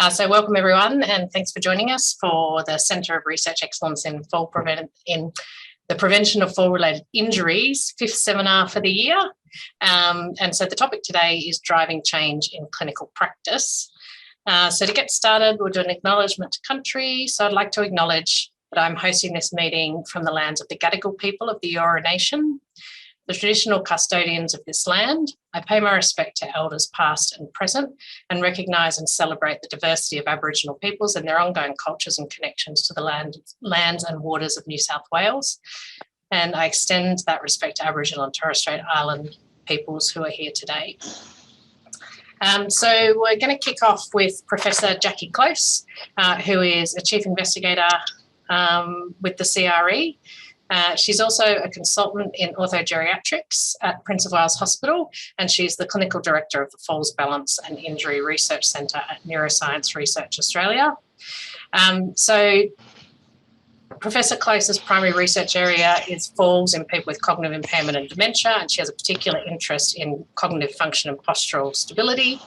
So welcome everyone, and thanks for joining us for the Centre of Research Excellence in the Prevention of Fall-Related Injuries, 5th seminar for the year. And so the topic today is driving change in clinical practice. So to get started, we'll do an acknowledgement to country. So I'd like to acknowledge that I'm hosting this meeting from the lands of the Gadigal people of the Eora Nation, the traditional custodians of this land. I pay my respect to elders past and present and recognise and celebrate the diversity of Aboriginal peoples and their ongoing cultures and connections to the lands and waters of New South Wales. And I extend that respect to Aboriginal and Torres Strait Island peoples who are here today. So we're going to kick off with Professor Jacqui Close, who is a Chief Investigator with the CRE. She's also a consultant in Orthogeriatrics at Prince of Wales Hospital, and she's the Clinical Director of the Falls Balance and Injury Research Centre at Neuroscience Research Australia. So Professor Close's primary research area is falls in people with cognitive impairment and dementia, and she has a particular interest in cognitive function and postural stability,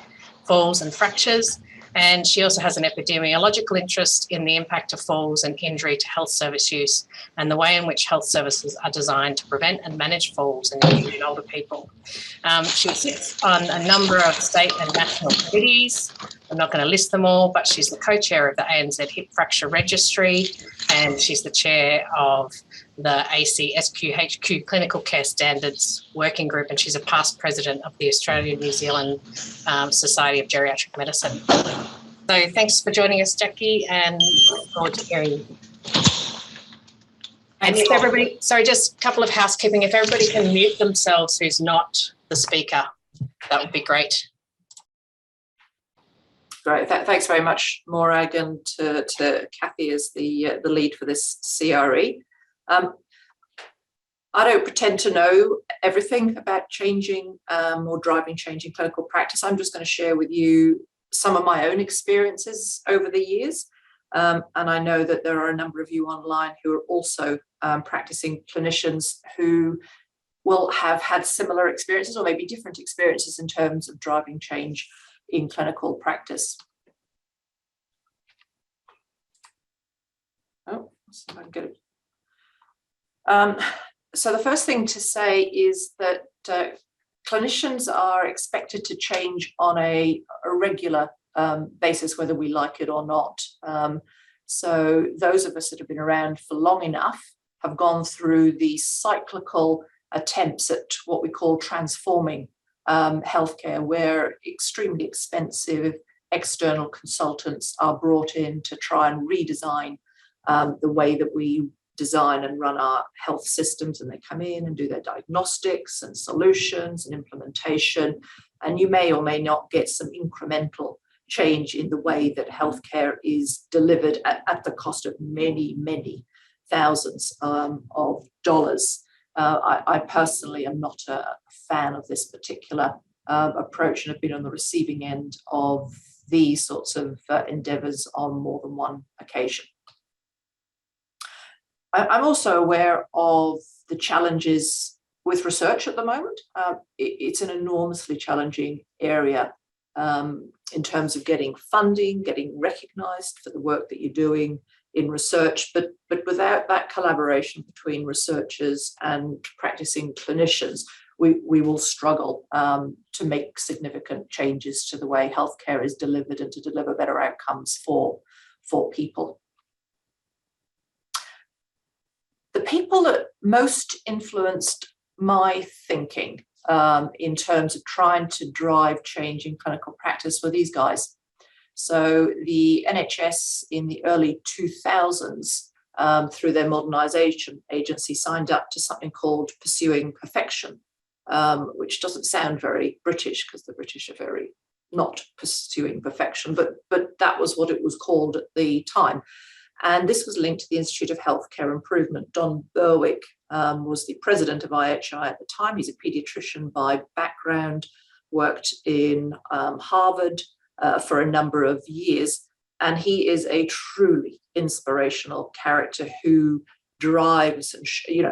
falls and fractures. And she also has an epidemiological interest in the impact of falls and injury to health service use and the way in which health services are designed to prevent and manage falls and injury in older people. She sits on a number of state and national committees. I'm not going to list them all, but she's the co-chair of the ANZ Hip Fracture Registry, and she's the chair of the ACSQHQ Clinical Care Standards Working Group, and she's a past president of the Australia-New Zealand Society of Geriatric Medicine. So thanks for joining us, Jacqui, and look forward to hearing you. And if everybody, sorry, just a couple of housekeeping, if everybody can mute themselves who's not the speaker, that would be great. Great, thanks very much, Morag, and to Kathy as the lead for this CRE. I don't pretend to know everything about changing or driving change in clinical practice. I'm just going to share with you some of my own experiences over the years. And I know that there are a number of you online who are also practicing clinicians who will have had similar experiences or maybe different experiences in terms of driving change in clinical practice. Oh, let's see if I can get it. So the first thing to say is that clinicians are expected to change on a regular basis, whether we like it or not. So those of us that have been around for long enough have gone through the cyclical attempts at what we call transforming healthcare, where extremely expensive external consultants are brought in to try and redesign the way that we design and run our health systems, and they come in and do their diagnostics and solutions and implementation, and you may or may not get some incremental change in the way that healthcare is delivered at the cost of many, many thousands of dollars. I personally am not a fan of this particular approach and have been on the receiving end of these sorts of endeavours on more than one occasion. I'm also aware of the challenges with research at the moment. It's an enormously challenging area in terms of getting funding, getting recognised for the work that you're doing in research, but without that collaboration between researchers and practicing clinicians, we will struggle to make significant changes to the way healthcare is delivered and to deliver better outcomes for people. The people that most influenced my thinking in terms of trying to drive change in clinical practice were these guys. So the NHS in the early 2000s, through their modernisation agency, signed up to something called Pursuing Perfection, which doesn't sound very British because the British are very not pursuing perfection, but that was what it was called at the time. And this was linked to the Institute of Healthcare Improvement. Don Berwick was the president of IHI at the time. He's a paediatrician by background, worked in Harvard for a number of years. And he is a truly inspirational character who drives and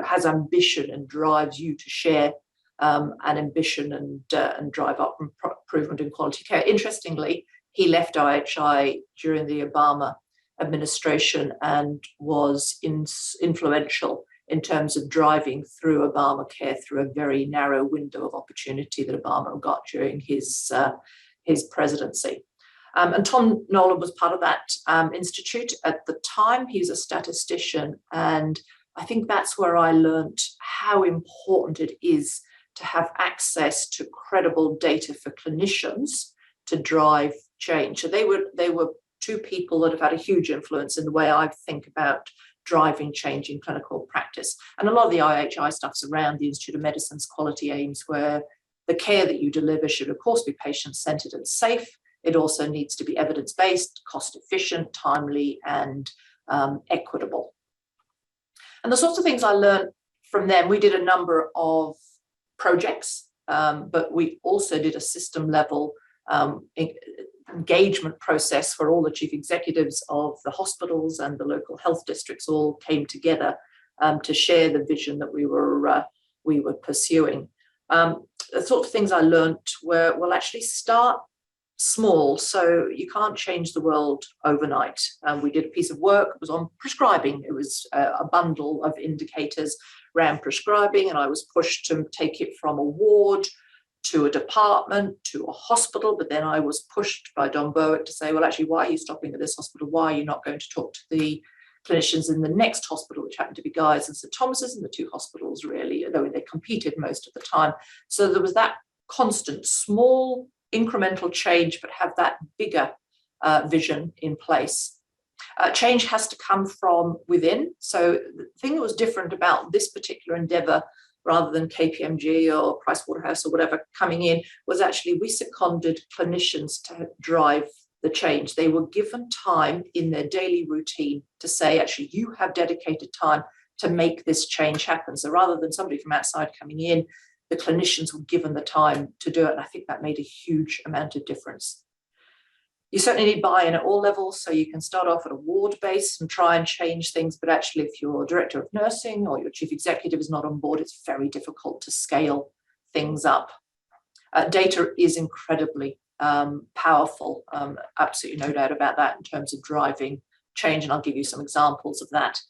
has ambition and drives you to share an ambition and drive up improvement in quality care. Interestingly, He left IHI during the Obama administration and was influential in terms of driving through Obamacare through a very narrow window of opportunity that Obama got during his presidency. And Tom Nolan was part of that institute at the time. He's a statistician, and I think that's where I learned how important it is to have access to credible data for clinicians to drive change. So they were two people that have had a huge influence in the way I think about driving change in clinical practice. And a lot of the IHI stuff's around the Institute of Medicine's quality aims, where the care that you deliver should, of course, be patient-centered and safe. It also needs to be evidence-based, cost-efficient, timely, and equitable. And the sorts of things I learned from them, we did a number of projects, but we also did a system-level engagement process where all the chief executives of the hospitals and the local health districts all came together to share the vision that we were pursuing. The sort of things I learned were, well, actually start small. So you can't change the world overnight. We did a piece of work, it was on prescribing. It was a bundle of indicators around prescribing, and I was pushed to take it from a ward to a department, to a hospital, but then I was pushed by Don Berwick to say, well, actually, why are you stopping at this hospital? Why are you not going to talk to the clinicians in the next hospital, which happened to be Guy's and St Thomas's, and the two hospitals really, though they competed most of the time. So there was that constant, small, incremental change, but have that bigger vision in place. Change has to come from within. So the thing that was different about this particular endeavour, rather than KPMG or Pricewaterhouse or whatever coming in, was actually we seconded clinicians to drive the change. They were given time in their daily routine to say, actually, you have dedicated time to make this change happen. So rather than somebody from outside coming in, the clinicians were given the time to do it. And I think that made a huge amount of difference. You certainly need buy-in at all levels, so you can start off at a ward base and try and change things, but actually if your director of nursing or your chief executive is not on board, it's very difficult to scale things up. Data is incredibly powerful, absolutely no doubt about that in terms of driving change, and I'll give you some examples of that.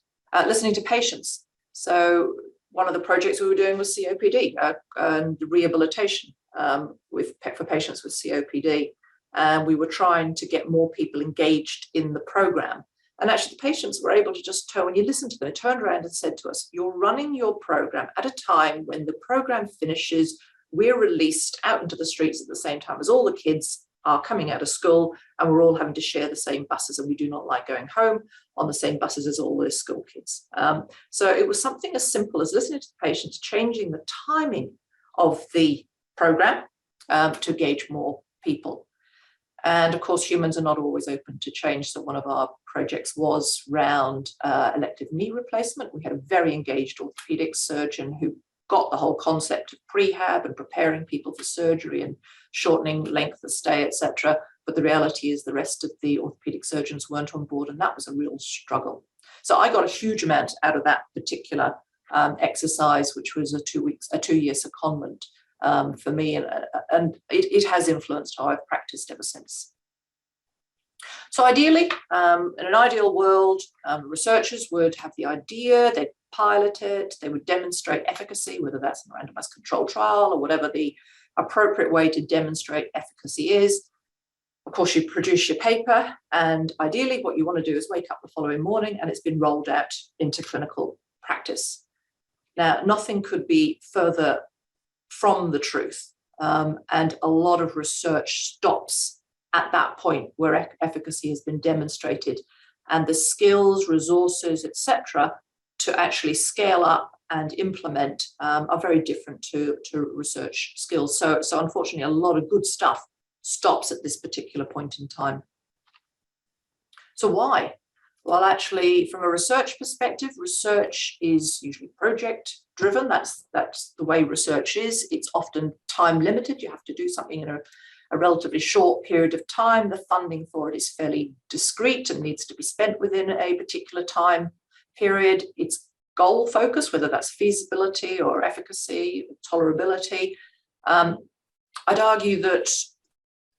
Listening to patients. So one of the projects we were doing was COPD and rehabilitation for patients with COPD. And we were trying to get more people engaged in the program. And actually the patients were able to just tell, when you listened to them, they turned around and said to us, you're running your program at a time when the program finishes, we're released out into the streets at the same time as all the kids are coming out of school, and we're all having to share the same buses, and we do not like going home on the same buses as all those school kids. So it was something as simple as listening to the patients, changing the timing of the program to engage more people. And of course, humans are not always open to change. So one of our projects was around elective knee replacement. We had a very engaged orthopedic surgeon who got the whole concept of prehab and preparing people for surgery and shortening length of stay, etc. But the reality is the rest of the orthopedic surgeons weren't on board, and that was a real struggle. So I got a huge amount out of that particular exercise, which was a 2-year secondment. For me, and it has influenced how I've practiced ever since. So ideally, in an ideal world, researchers would have the idea, they'd pilot it, they would demonstrate efficacy, whether that's in a randomized control trial or whatever the appropriate way to demonstrate efficacy is. Of course, you produce your paper, and ideally what you want to do is wake up the following morning and it's been rolled out into clinical practice. Now, nothing could be further from the truth, and a lot of research stops at that point where efficacy has been demonstrated, and the skills, resources, etc., to actually scale up and implement are very different to research skills. So unfortunately, a lot of good stuff stops at this particular point in time. So why? Well, actually, from a research perspective, research is usually project driven. That's the way research is. It's often time limited. You have to do something in a relatively short period of time. The funding for it is fairly discrete and needs to be spent within a particular time period. It's goal focused, whether that's feasibility or efficacy, tolerability. I'd argue that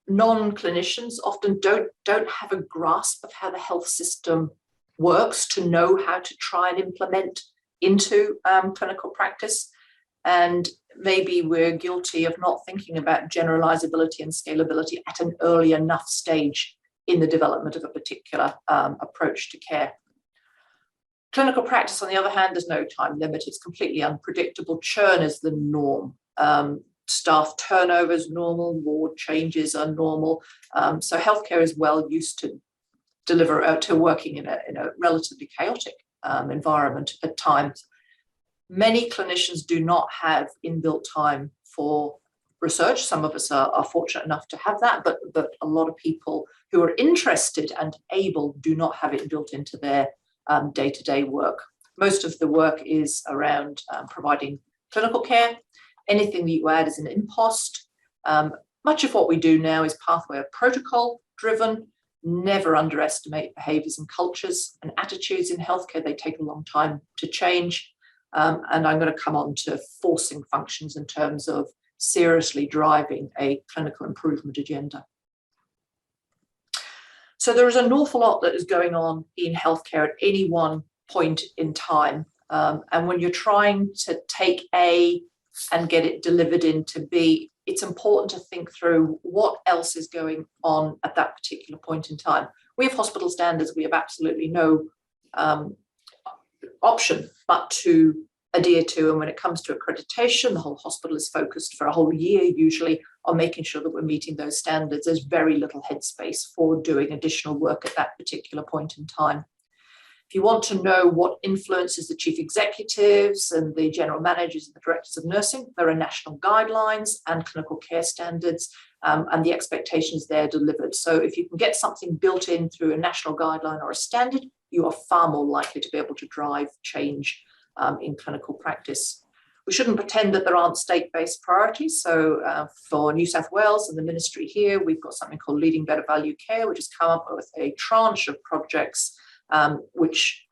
non-clinicians often don't have a grasp of how the health system works to know how to try and implement into clinical practice. And maybe we're guilty of not thinking about generalizability and scalability at an early enough stage in the development of a particular approach to care. Clinical practice, on the other hand, there's no time limit. It's completely unpredictable. Churn is the norm. Staff turnover is normal. Ward changes are normal. So healthcare is well used to working in a relatively chaotic environment at times. Many clinicians do not have inbuilt time for research. Some of us are fortunate enough to have that, but a lot of people who are interested and able do not have it built into their day-to-day work. Most of the work is around providing clinical care. Anything that you add is an impost. Much of what we do now is pathway or protocol driven. Never underestimate behaviours and cultures and attitudes in healthcare. They take a long time to change. And I'm going to come on to forcing functions in terms of seriously driving a clinical improvement agenda. So there is an awful lot that is going on in healthcare at any one point in time. And when you're trying to take A and get it delivered into B, it's important to think through what else is going on at that particular point in time. We have hospital standards. We have absolutely no option but to adhere to. And when it comes to accreditation, the whole hospital is focused for a whole year, usually, on making sure that we're meeting those standards. There's very little headspace for doing additional work at that particular point in time. If you want to know what influences the chief executives and the general managers and the directors of nursing, there are national guidelines and clinical care standards, and the expectations there delivered. So if you can get something built in through a national guideline or a standard, you are far more likely to be able to drive change in clinical practice. We shouldn't pretend that there aren't state-based priorities. So for New South Wales and the ministry here, we've got something called Leading Better Value Care, which has come up with a tranche of projects which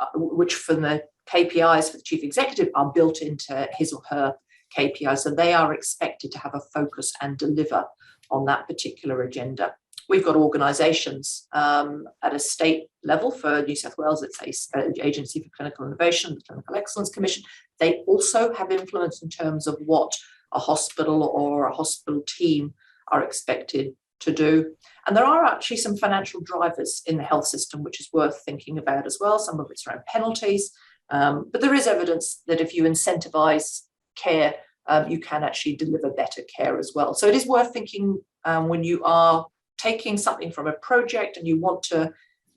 from the KPIs for the chief executive are built into his or her KPIs. So they are expected to have a focus and deliver on that particular agenda. We've got organisations at a state level. For New South Wales, it's an Agency for Clinical Innovation, the Clinical Excellence Commission. They also have influence in terms of what a hospital or a hospital team are expected to do. And there are actually some financial drivers in the health system, which is worth thinking about as well. Some of it's around penalties, but there is evidence that if you incentivise care, you can actually deliver better care as well. So it is worth thinking when you are taking something from a project and you want to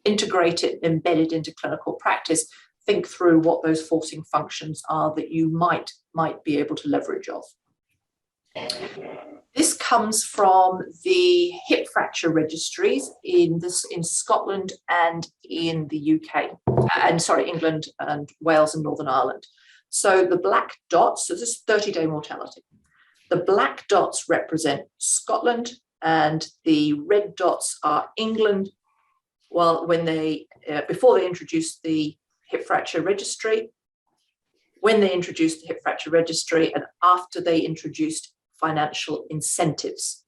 integrate it, embed it into clinical practice, think through what those forcing functions are that you might be able to leverage off. This comes from the hip fracture registries in Scotland and in the UK, England and Wales and Northern Ireland. So the black dots, so this is 30-day mortality. The black dots represent Scotland and the red dots are England. Well, when they, before they introduced the hip fracture registry, when they introduced the hip fracture registry, and after they introduced financial incentives.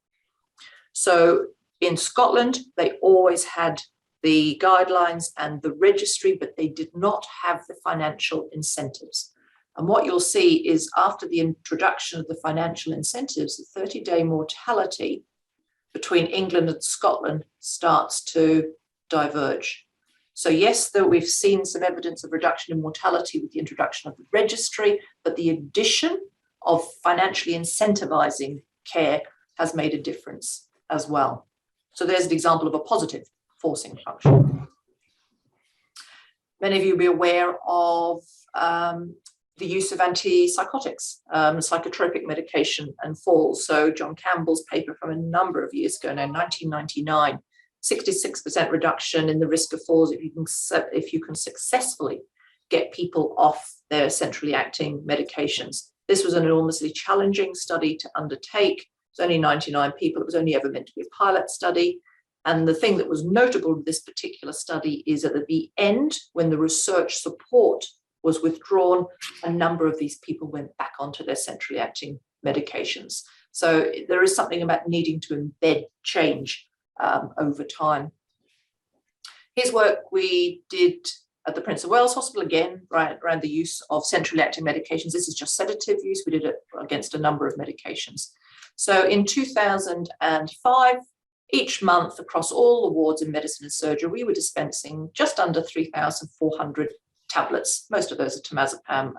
So in Scotland, they always had the guidelines and the registry, but they did not have the financial incentives. And what you'll see is after the introduction of the financial incentives, the 30-day mortality between England and Scotland starts to diverge. So yes, though we've seen some evidence of reduction in mortality with the introduction of the registry, but the addition of financially incentivizing care has made a difference as well. So there's an example of a positive forcing function. Many of you will be aware of the use of antipsychotics, psychotropic medication and falls. So John Campbell's paper from a number of years ago now, 1999, 66% reduction in the risk of falls if you can successfully get people off their centrally acting medications. This was an enormously challenging study to undertake. It was only 99 people. It was only ever meant to be a pilot study. And the thing that was notable with this particular study is that at the end, when the research support was withdrawn, a number of these people went back onto their centrally acting medications. So there is something about needing to embed change over time. Here's work we did at the Prince of Wales Hospital, again, right around the use of centrally acting medications. This is just sedative use. We did it against a number of medications. So in 2005, each month across all the wards in medicine and surgery, we were dispensing just under 3,400 tablets. Most of those are temazepam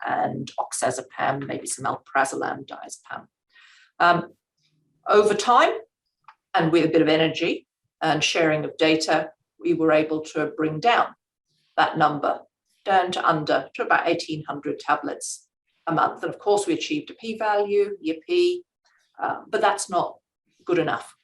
and oxazepam, maybe some alprazolam, diazepam. Over time, and with a bit of energy and sharing of data, we were able to bring down that number down to about 1,800 tablets a month. And of course, we achieved a p-value, yippee, but that's not good enough.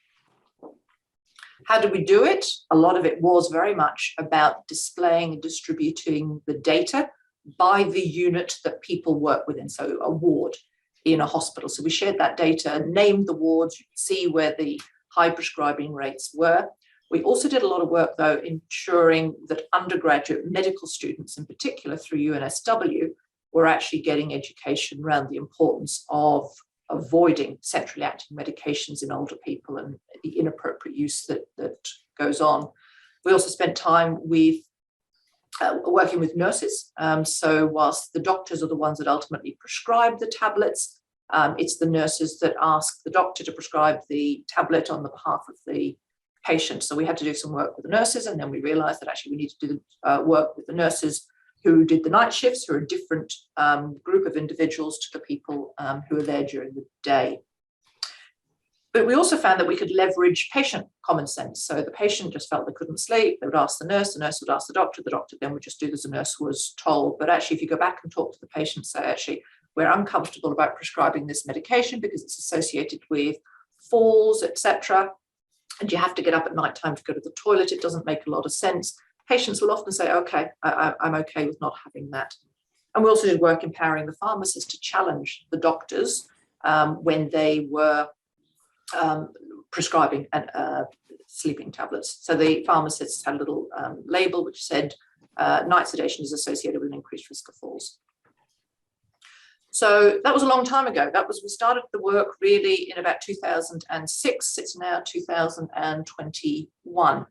How did we do it? A lot of it was very much about displaying and distributing the data by the unit that people work within, so a ward in a hospital. So we shared that data, named the wards, you can see where the high prescribing rates were. We also did a lot of work, though, ensuring that undergraduate medical students, in particular through UNSW, were actually getting education around the importance of avoiding centrally acting medications in older people and the inappropriate use that goes on. We also spent time with working with nurses. So whilst the doctors are the ones that ultimately prescribe the tablets, it's the nurses that ask the doctor to prescribe the tablet on the behalf of the patient. So we had to do some work with the nurses, and then we realized that actually we need to do work with the nurses who did the night shifts, who are a different group of individuals to the people who are there during the day. But we also found that we could leverage patient common sense. So the patient just felt they couldn't sleep, they would ask the nurse would ask the doctor then would just do as the nurse was told. But actually, if you go back and talk to the patient, say, actually, we're uncomfortable about prescribing this medication because it's associated with falls, etc., and you have to get up at night time to go to the toilet, it doesn't make a lot of sense. Patients will often say, okay, I'm okay with not having that. And we also did work empowering the pharmacists to challenge the doctors when they were prescribing sleeping tablets. So the pharmacists had a little label which said night sedation is associated with an increased risk of falls. So that was a long time ago. We started the work really in about 2006. It's now 2021.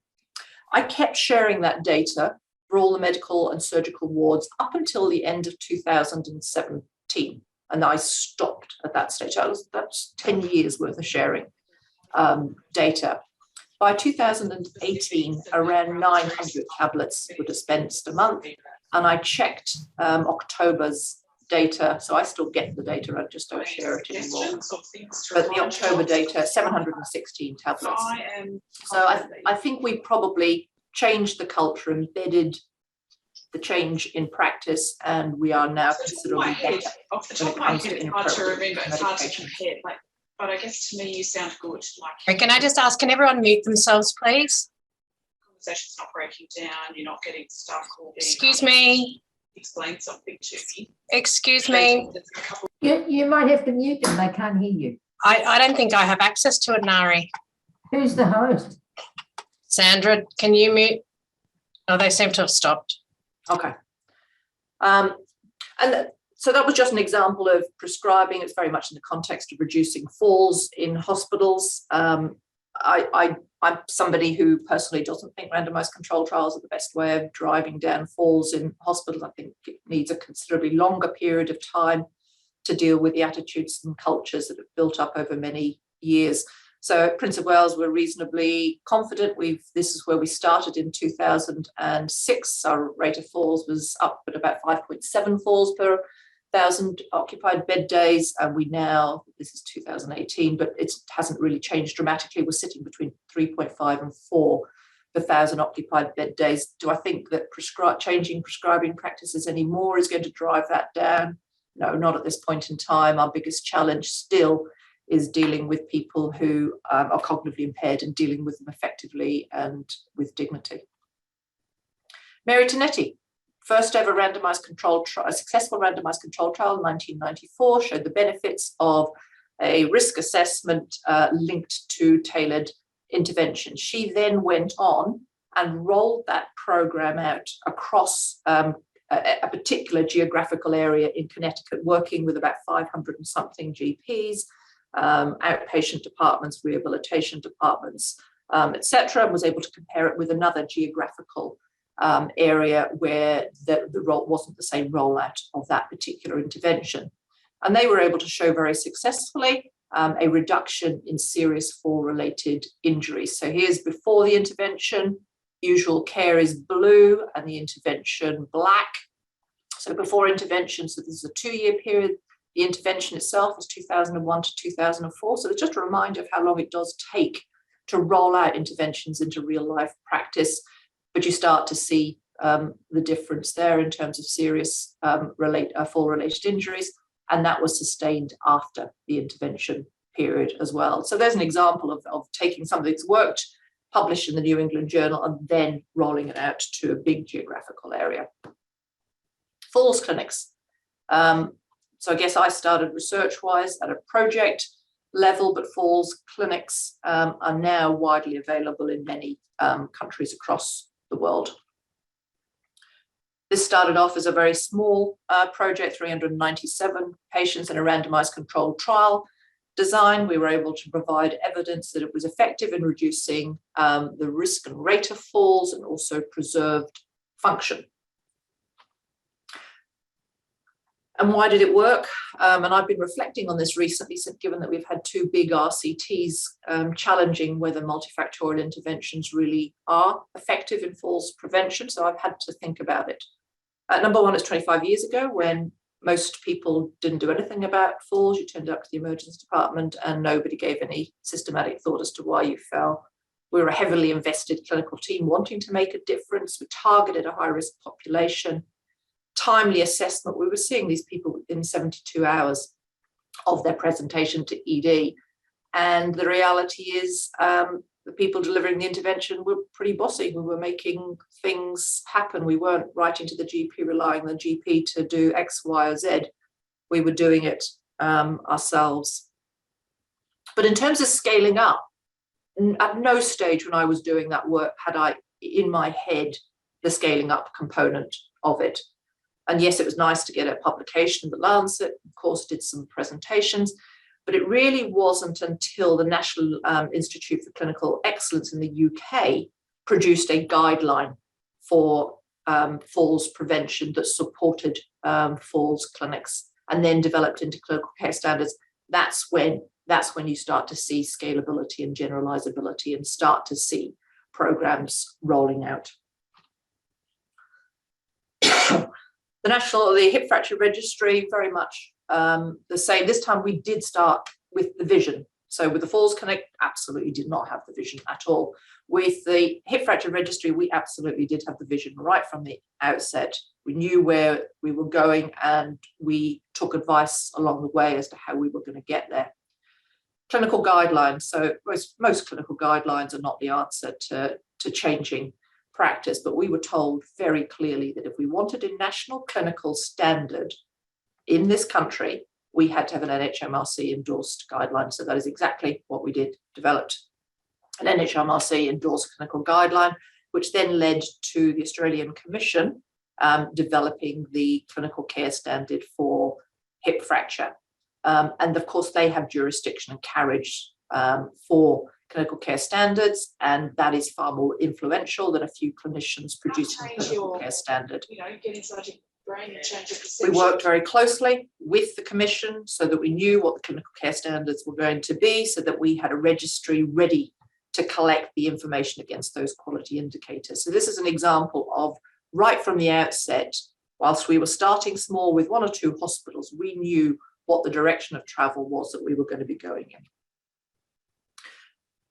I kept sharing that data for all the medical and surgical wards up until the end of 2017. And I stopped at that stage. That's 10 years worth of sharing data. By 2018, around 900 tablets were dispensed a month. And I checked October's data, so I still get the data, I just don't share it anymore. But the October data, 716 tablets. So I think we probably changed the culture, embedded the change in practice, and we are now considerably better when it comes to inappropriate medication. But I guess to me, you sound good. Can I just ask, can everyone mute themselves, please? Conversation's not breaking down, you're not getting stuck or being... Excuse me. Explain something to me. Excuse me. You might have to mute them, they can't hear you. I don't think I have access to it, Nari. Who's the host? Sandra, can you mute? Oh, they seem to have stopped. Okay. So that was just an example of prescribing. It's very much in the context of reducing falls in hospitals. I'm somebody who personally doesn't think randomized controlled trials are the best way of driving down falls in hospitals. I think it needs a considerably longer period of time to deal with the attitudes and cultures that have built up over many years. So at Prince of Wales, we're reasonably confident. This is where we started in 2006. Our rate of falls was up at about 5.7 falls per 1,000 occupied bed days, and this is 2018, but it hasn't really changed dramatically. We're sitting between 3.5 and 4 per 1,000 occupied bed days. Do I think that changing prescribing practices anymore is going to drive that down? No, not at this point in time. Our biggest challenge still is dealing with people who are cognitively impaired and dealing with them effectively and with dignity. Mary Tinetti. First ever randomized controlled trial, a successful randomized controlled trial in 1994, showed the benefits of a risk assessment linked to tailored intervention. She then went on and rolled that program out across a particular geographical area in Connecticut, working with about 500 and something GPs, outpatient departments, rehabilitation departments, etc., and was able to compare it with another geographical area where the role wasn't the same rollout of that particular intervention. And they were able to show very successfully a reduction in serious fall-related injuries. So here's before the intervention. Usual care is blue and the intervention black. So before intervention, so this is a 2-year period. The intervention itself was 2001 to 2004. So it's just a reminder of how long it does take to roll out interventions into real life practice. But you start to see the difference there in terms of serious fall-related injuries. And that was sustained after the intervention period as well. So there's an example of taking something that's worked, published in the New England Journal, and then rolling it out to a big geographical area. Falls clinics. So I guess I started research-wise at a project level, but falls clinics are now widely available in many countries across the world. This started off as a very small project, 397 patients in a randomized controlled trial design. We were able to provide evidence that it was effective in reducing the risk and rate of falls and also preserved function. And why did it work? And I've been reflecting on this recently, given that we've had 2 big RCTs challenging whether multifactorial interventions really are effective in falls prevention. So I've had to think about it. Number one, it's 25 years ago when most people didn't do anything about falls. You turned up to the emergency department and nobody gave any systematic thought as to why you fell. We were a heavily invested clinical team wanting to make a difference. We targeted a high-risk population. Timely assessment. We were seeing these people within 72 hours of their presentation to ED. And the reality is the people delivering the intervention were pretty bossy. We were making things happen. We weren't writing to the GP, relying on the GP to do X, Y, or Z. We were doing it ourselves. But in terms of scaling up, at no stage when I was doing that work had I in my head the scaling up component of it. And yes, it was nice to get a publication in the Lancet, of course, did some presentations, but it really wasn't until the National Institute for Clinical Excellence in the UK produced a guideline for falls prevention that supported falls clinics and then developed into clinical care standards. That's when you start to see scalability and generalizability and start to see programs rolling out. The hip fracture registry, very much the same. This time we did start with the vision. So with the Falls Clinic, absolutely did not have the vision at all. With the hip fracture registry, we absolutely did have the vision right from the outset. We knew where we were going and we took advice along the way as to how we were going to get there. Clinical guidelines. So most clinical guidelines are not the answer to changing practice, but we were told very clearly that if we wanted a national clinical standard in this country, we had to have an NHMRC endorsed guideline. So that is exactly what we did, developed an NHMRC endorsed clinical guideline, which then led to the Australian Commission developing the clinical care standard for hip fracture. And of course, they have jurisdiction and carriage for clinical care standards, and that is far more influential than a few clinicians producing a clinical care standard. Get inside your brain and change your We perception. worked very closely with the Commission so that we knew what the clinical care standards were going to be, so that we had a registry ready to collect the information against those quality indicators. So this is an example of right from the outset, whilst we were starting small with 1 or 2 hospitals, we knew what the direction of travel was that we were going to be going in.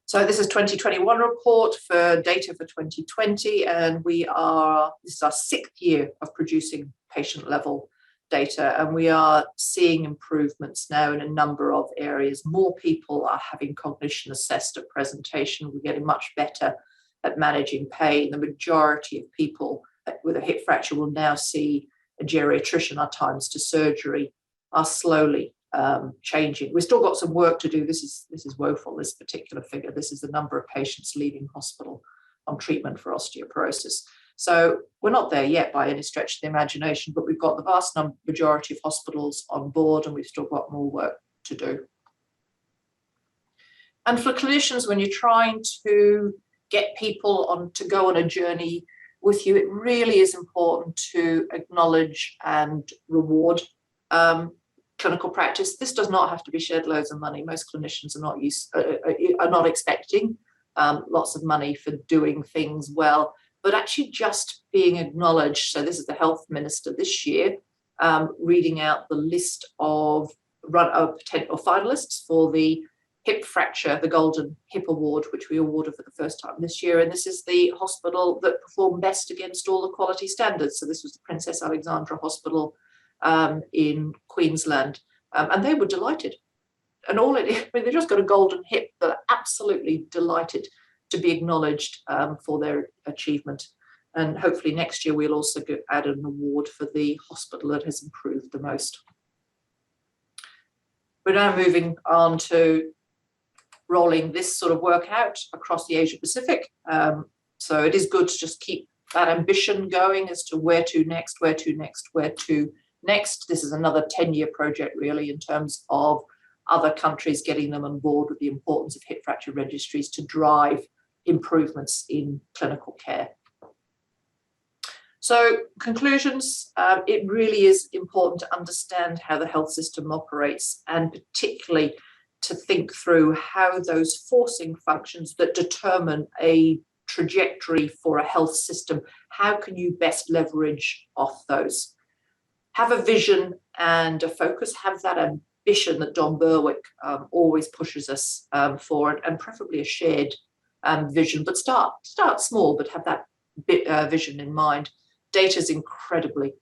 So this is 2021 report for data for 2020, and this is our 6th year of producing patient level data, and we are seeing improvements now in a number of areas. More people are having cognition assessed at presentation. We're getting much better at managing pain. The majority of people with a hip fracture will now see a geriatrician. Our times to surgery are slowly changing. We've still got some work to do. This is woeful, this particular figure. This is the number of patients leaving hospital on treatment for osteoporosis. So we're not there yet by any stretch of the imagination, but we've got the vast majority of hospitals on board, and we've still got more work to do. And for clinicians, when you're trying to get people to go on a journey with you, it really is important to acknowledge and reward clinical practice. This does not have to be shed loads of money. Most clinicians are not expecting lots of money for doing things well, but actually just being acknowledged. So this is the health minister this year reading out the list of potential finalists for the hip fracture, the Golden Hip Award, which we awarded for the first time this year. And this is the hospital that performed best against all the quality standards. So this was the Princess Alexandra Hospital in Queensland. And they were delighted. And they just got a golden hip. They're absolutely delighted to be acknowledged for their achievement. And hopefully next year we'll also add an award for the hospital that has improved the most. We're now moving on to rolling this sort of work out across the Asia Pacific. So it is good to just keep that ambition going as to where to next, where to next, where to next. This is another 10-year project really in terms of other countries getting them on board with the importance of hip fracture registries to drive improvements in clinical care. So conclusions, it really is important to understand how the health system operates, and particularly to think through how those forcing functions that determine a trajectory for a health system, how can you best leverage off those? Have a vision and a focus, have that ambition that Don Berwick always pushes us for, and preferably a shared vision, but start small, but have that vision in mind. Data is incredibly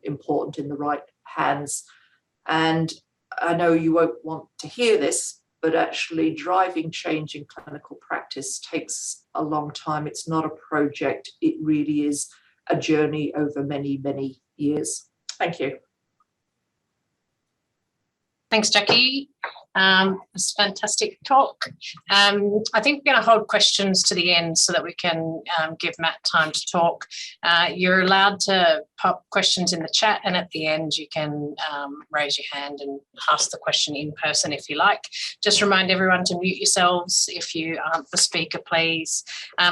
important in the right hands. And I know you won't want to hear this, but actually driving change in clinical practice takes a long time. It's not a project. It really is a journey over many, many years. Thank you. Thanks, Jacqui. It's a fantastic talk. I think we're going to hold questions to the end so that we can give Matt time to talk. You're allowed to pop questions in the chat, and at the end you can raise your hand and ask the question in person if you like. Just remind everyone to mute yourselves if you aren't the speaker, please.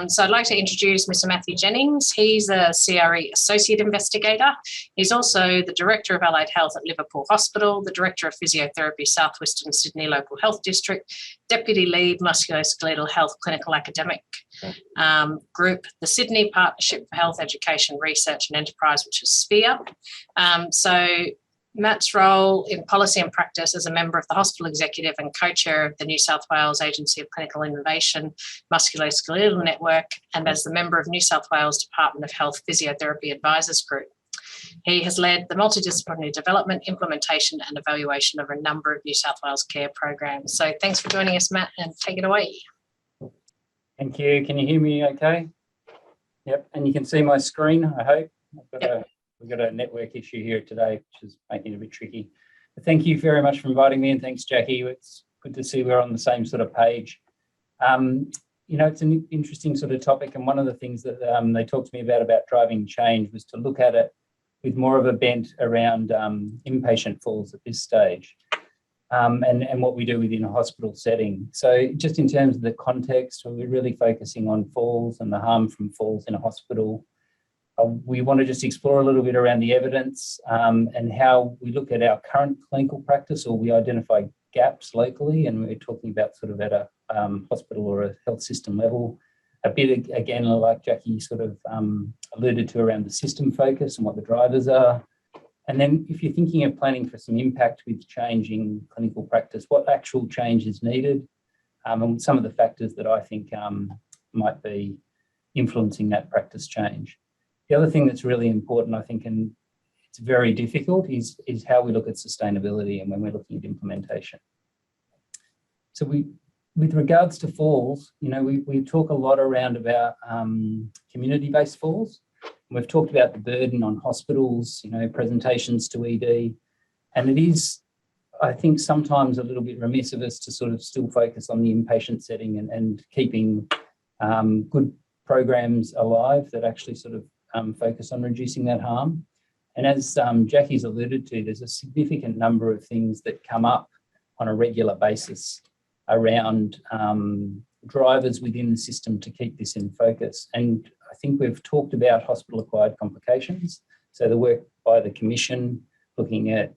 So I'd like to introduce Mr. Matthew Jennings. He's a CRE Associate Investigator. He's also the Director of Allied Health at Liverpool Hospital, the Director of Physiotherapy South Western Sydney Local Health District, Deputy Lead Musculoskeletal Health Clinical Academic Group, the Sydney Partnership for Health Education Research and Enterprise, which is SPHERE. So Matt's role in policy and practice as a member of the hospital executive and co-chair of the New South Wales Agency of Clinical Innovation Musculoskeletal Network, and as the member of New South Wales Department of Health Physiotherapy Advisors Group. He has led the multidisciplinary development, implementation and evaluation of a number of New South Wales care programs. So thanks for joining us, Matt, and take it away. Thank you. Can you hear me okay? Yep, and you can see my screen, I hope. We've got a network issue here today, which is making it a bit tricky. But thank you very much for inviting me, and thanks, Jacqui. It's good to see we're on the same sort of page. You know, it's an interesting sort of topic, and one of the things that they talked to me about driving change was to look at it with more of a bent around inpatient falls at this stage, and what we do within a hospital setting. So just in terms of the context, we're really focusing on falls and the harm from falls in a hospital. We want to just explore a little bit around the evidence and how we look at our current clinical practice, or we identify gaps locally, and we're talking about sort of at a hospital or a health system level. A bit, again, like Jacqui sort of alluded to, around the system focus and what the drivers are. And then if you're thinking of planning for some impact with changing clinical practice, what actual change is needed, and some of the factors that I think might be influencing that practice change. The other thing that's really important, I think, and it's very difficult, is how we look at sustainability and when we're looking at implementation. So with regards to falls, you know, we talk a lot around about community-based falls. And we've talked about the burden on hospitals, you know, presentations to ED. And it is, I think, sometimes a little bit remiss of us to sort of still focus on the inpatient setting and keeping good programs alive that actually sort of focus on reducing that harm. And as Jacqui's alluded to, there's a significant number of things that come up on a regular basis around drivers within the system to keep this in focus. And I think we've talked about hospital-acquired complications. So the work by the Commission looking at,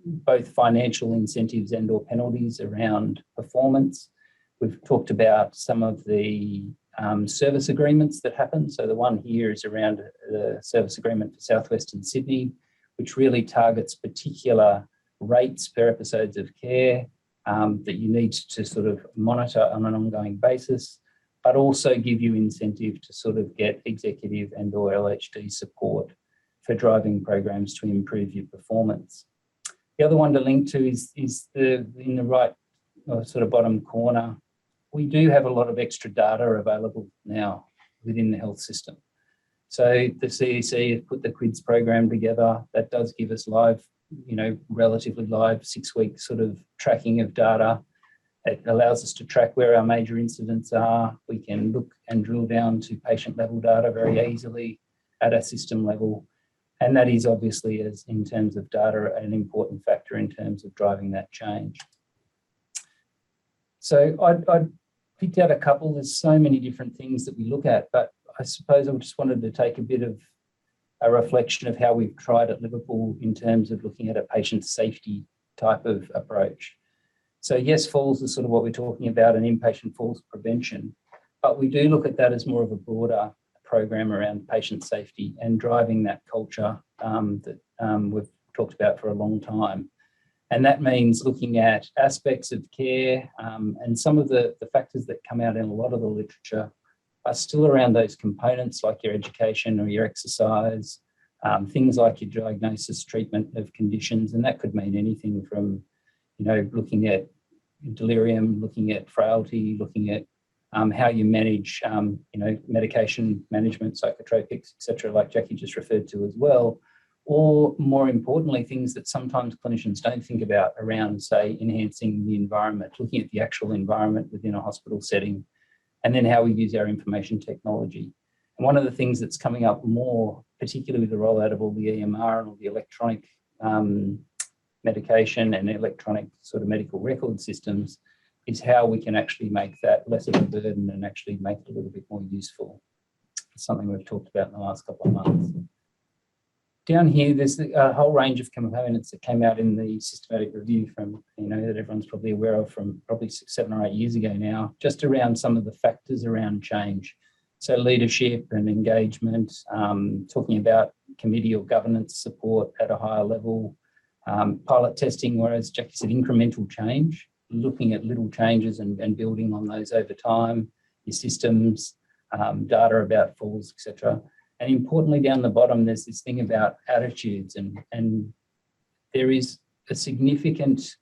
both financial incentives and or penalties around performance. We've talked about some of the service agreements that happen. So the one here is around the service agreement for Southwestern Sydney, which really targets particular rates per episodes of care that you need to sort of monitor on an ongoing basis, but also give you incentive to sort of get executive and or LHD support for driving programs to improve your performance. The other one to link to is in the right sort of bottom corner. We do have a lot of extra data available now within the health system. So the CEC have put the QUIDS program together. That does give us live, relatively live 6-week sort of tracking of data. It allows us to track where our major incidents are. We can look and drill down to patient level data very easily at a system level. And that is obviously, as in terms of data, an important factor in terms of driving that change. So I picked out a couple. There's so many different things that we look at, but I suppose I just wanted to take a bit of a reflection of how we've tried at Liverpool in terms of looking at a patient safety type of approach. So yes, falls is sort of what we're talking about, an inpatient falls prevention, but we do look at that as more of a broader program around patient safety and driving that culture that we've talked about for a long time. And that means looking at aspects of care and some of the factors that come out in a lot of the literature are still around those components like your education or your exercise, things like your diagnosis, treatment of conditions, and that could mean anything from, looking at delirium, looking at frailty, looking at how you manage, medication management, psychotropics, etc., like Jacqui just referred to as well, or more importantly, things that sometimes clinicians don't think about around, say, enhancing the environment, looking at the actual environment within a hospital setting, and then how we use our information technology. And one of the things that's coming up more, particularly with the rollout of all the EMR and all the electronic medication and electronic sort of medical record systems, is how we can actually make that less of a burden and actually make it a little bit more useful. It's something we've talked about in the last couple of months. Down here, there's a whole range of components that came out in the systematic review from, that everyone's probably aware of from probably 6, 7 or 8 years ago now, just around some of the factors around change. So leadership and engagement, talking about committee or governance support at a higher level, pilot testing, whereas Jacqui said incremental change, looking at little changes and building on those over time, your systems, data about falls, etc. And importantly, down the bottom, there's this thing about attitudes, and there is a significant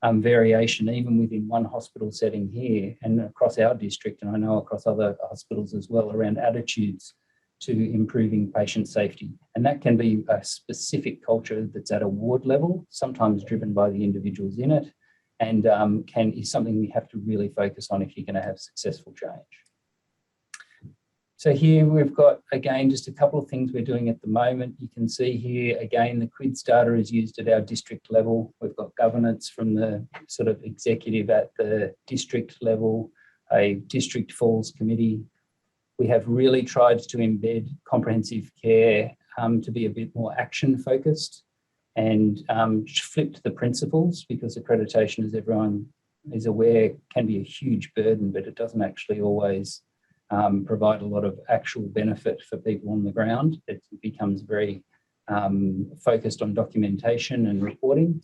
variation even within one hospital setting here and across our district, and I know across other hospitals as well, around attitudes to improving patient safety. And that can be a specific culture that's at a ward level, sometimes driven by the individuals in it, and is something we have to really focus on if you're going to have successful change. So here we've got, again, just a couple of things we're doing at the moment. You can see here, again, the QUIDS data is used at our district level. We've got governance from the sort of executive at the district level, a district falls committee. We have really tried to embed comprehensive care to be a bit more action focused and flipped the principles, because accreditation, as everyone is aware, can be a huge burden, but it doesn't actually always provide a lot of actual benefit for people on the ground. It becomes very focused on documentation and reporting.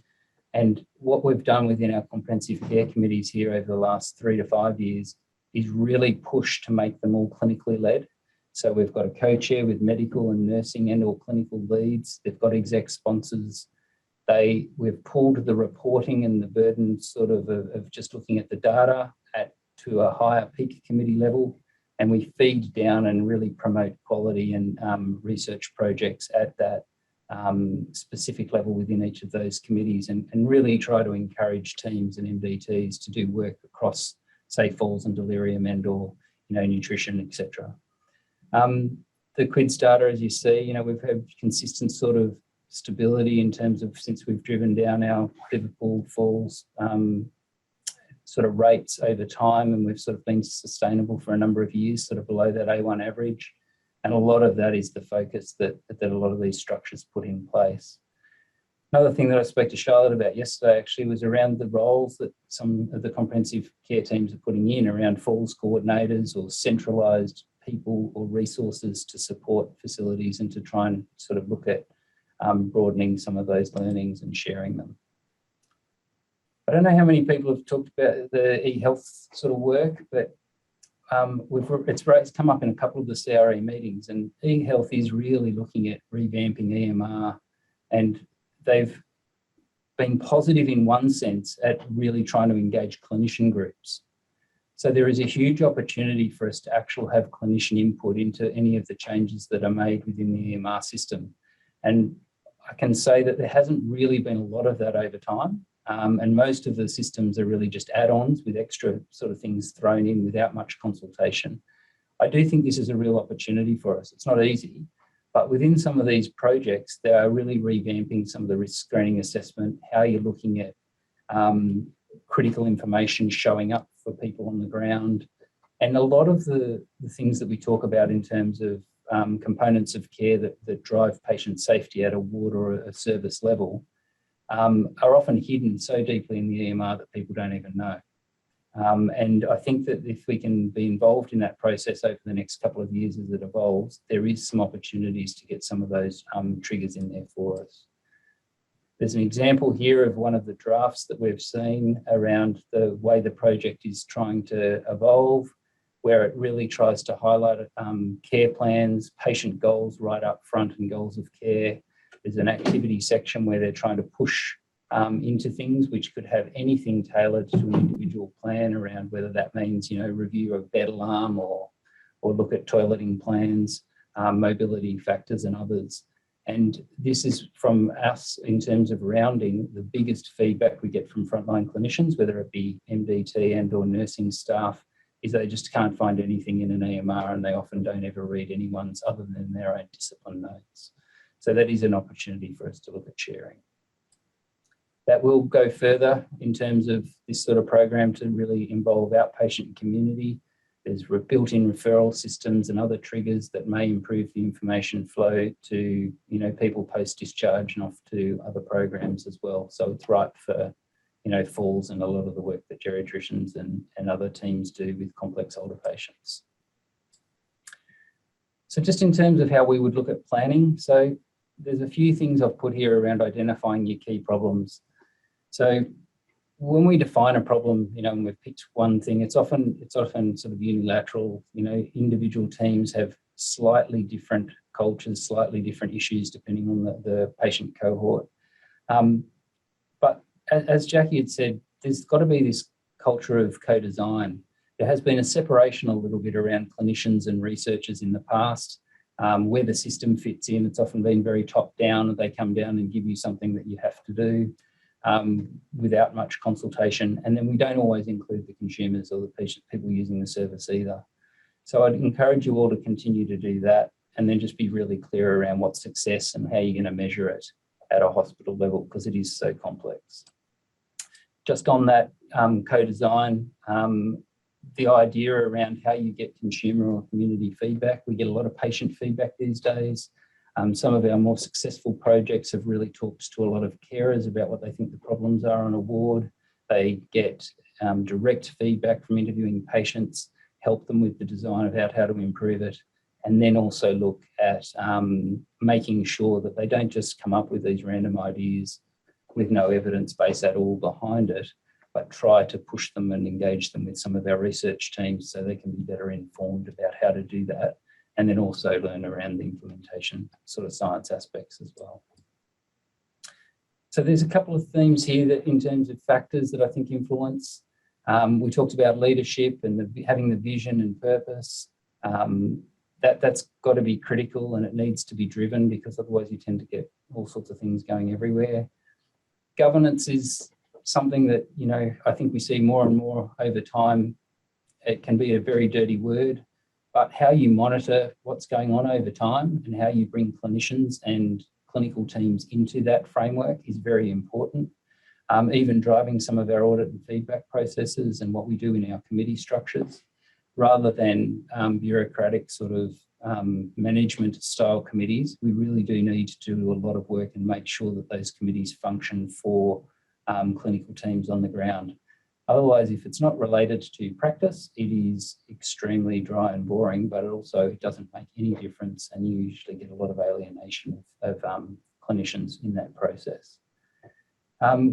And what we've done within our comprehensive care committees here over the last 3 to 5 years is really push to make them all clinically led. So we've got a co-chair with medical and nursing and or clinical leads. They've got exec sponsors. We've pulled the reporting and the burden sort of just looking at the data to a higher peak committee level. And we feed down and really promote quality and research projects at that specific level within each of those committees, and really try to encourage teams and MDTs to do work across, say, falls and delirium and or, nutrition, etc. the quids data, as you see, you know, we've had consistent sort of stability in terms of since we've driven down our Liverpool falls sort of rates over time, and we've sort of been sustainable for a number of years, sort of below that A1 average. And a lot of that is the focus that a lot of these structures put in place. Another thing that I spoke to Charlotte about yesterday actually was around the roles that some of the comprehensive care teams are putting in around falls coordinators or centralised people or resources to support facilities and to try and sort of look at broadening some of those learnings and sharing them. I don't know how many people have talked about the Ehealth sort of work, but it's come up in a couple of the CRE meetings, and Ehealth is really looking at revamping EMR, and they've been positive in one sense at really trying to engage clinician groups. So there is a huge opportunity for us to actually have clinician input into any of the changes that are made within the EMR system. And I can say that there hasn't really been a lot of that over time. And most of the systems are really just add-ons with extra sort of things thrown in without much consultation. I do think this is a real opportunity for us. It's not easy, but within some of these projects, they are really revamping some of the risk screening assessment, how you're looking at critical information showing up for people on the ground. And a lot of the things that we talk about in terms of components of care that drive patient safety at a ward or a service level are often hidden so deeply in the EMR that people don't even know. And I think that if we can be involved in that process over the next couple of years as it evolves, there is some opportunities to get some of those triggers in there for us. There's an example here of one of the drafts that we've seen around the way the project is trying to evolve, where it really tries to highlight care plans, patient goals right up front and goals of care. There's an activity section where they're trying to push into things which could have anything tailored to an individual plan around whether that means, you know, review of bed alarm or look at toileting plans, mobility factors and others. And this is from us in terms of rounding, the biggest feedback we get from frontline clinicians, whether it be MDT and or nursing staff, is they just can't find anything in an EMR, and they often don't ever read anyone's other than their own discipline notes. So that is an opportunity for us to look at sharing. That will go further in terms of this sort of program to really involve outpatient and community. There's built-in referral systems and other triggers that may improve the information flow to, you know, people post-discharge and off to other programs as well. So it's right for, you know, falls and a lot of the work that geriatricians and other teams do with complex older patients. So just in terms of how we would look at planning, so there's a few things I've put here around identifying your key problems. So when we define a problem, you know, and we've picked one thing, it's often sort of unilateral. You know, individual teams have slightly different cultures, slightly different issues depending on the patient cohort. But as Jacqui had said, there's got to be this culture of co-design. There has been a separation a little bit around clinicians and researchers in the past. Where the system fits in, it's often been very top-down, and they come down and give you something that you have to do without much consultation. And then we don't always include the consumers or the people using the service either. So I'd encourage you all to continue to do that, and then just be really clear around what's success and how you're going to measure it at a hospital level, because it is so complex. Just on that co-design, the idea around how you get consumer or community feedback. We get a lot of patient feedback these days. Some of our more successful projects have really talked to a lot of carers about what they think the problems are on a ward. They get direct feedback from interviewing patients, help them with the design about how to improve it, and then also look at making sure that they don't just come up with these random ideas with no evidence base at all behind it, but try to push them and engage them with some of our research teams so they can be better informed about how to do that, and then also learn around the implementation sort of science aspects as well. So there's a couple of themes here that in terms of factors that I think influence. We talked about leadership and having the vision and purpose. That's got to be critical, and it needs to be driven, because otherwise you tend to get all sorts of things going everywhere. Governance is something that, you know, I think we see more and more over time. It can be a very dirty word, but how you monitor what's going on over time and how you bring clinicians and clinical teams into that framework is very important. Even driving some of our audit and feedback processes and what we do in our committee structures, rather than bureaucratic sort of management style committees, we really do need to do a lot of work and make sure that those committees function for clinical teams on the ground. Otherwise, if it's not related to practice, it is extremely dry and boring, but it doesn't make any difference, and you usually get a lot of alienation of clinicians in that process.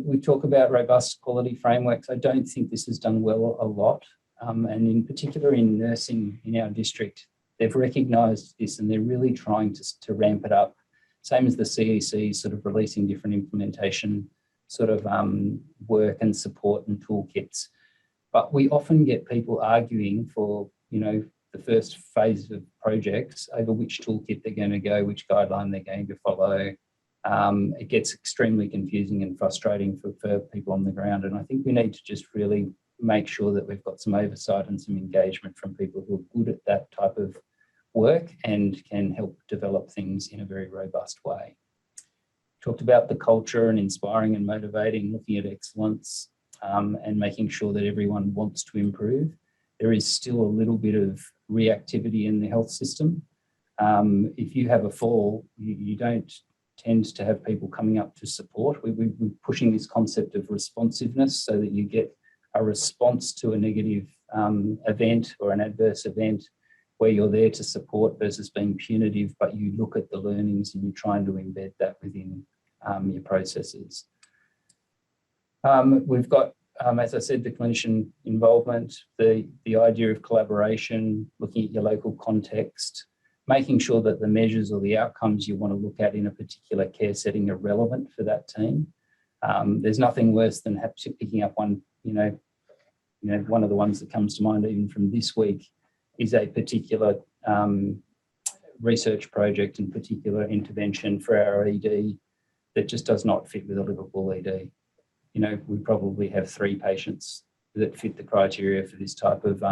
We talk about robust quality frameworks. I don't think this is done well a lot, and in particular in nursing in our district, they've recognised this and they're really trying to ramp it up. Same as the CEC, sort of releasing different implementation sort of work and support and toolkits. But we often get people arguing for, the first phase of projects over which toolkit they're going to go, which guideline they're going to follow. It gets extremely confusing and frustrating for people on the ground. And I think we need to just really make sure that we've got some oversight and some engagement from people who are good at that type of work and can help develop things in a very robust way. Talked about the culture and inspiring and motivating, looking at excellence and making sure that everyone wants to improve. There is still a little bit of reactivity in the health system. If you have a fall, you don't tend to have people coming up to support. We're pushing this concept of responsiveness so that you get a response to a negative event or an adverse event where you're there to support versus being punitive, but you look at the learnings and you're trying to embed that within your processes. We've got, as I said, the clinician involvement, the idea of collaboration, looking at your local context, making sure that the measures or the outcomes you want to look at in a particular care setting are relevant for that team. There's nothing worse than picking up one, one of the ones that comes to mind even from this week is a particular research project and particular intervention for our ED that just does not fit with a Liverpool ED. We probably have 3 patients that fit the criteria for this type of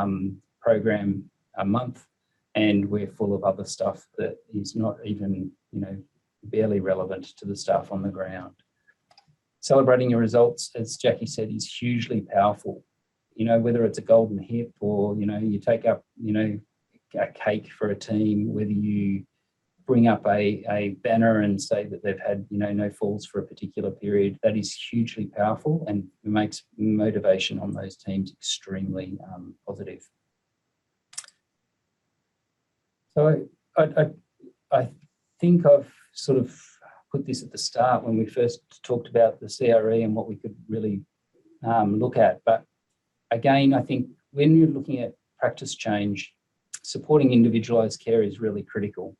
program a month, and we're full of other stuff that is not even, barely relevant to the staff on the ground. Celebrating your results, as Jacqui said, is hugely powerful. Whether it's a golden hip or, you take up, a cake for a team, whether you bring up a banner and say that they've had, no falls for a particular period, that is hugely powerful and makes motivation on those teams extremely positive. So I think I've sort of put this at the start when we first talked about the CRE and what we could really look at. But again, I think when you're looking at practice change, supporting individualised care is really critical.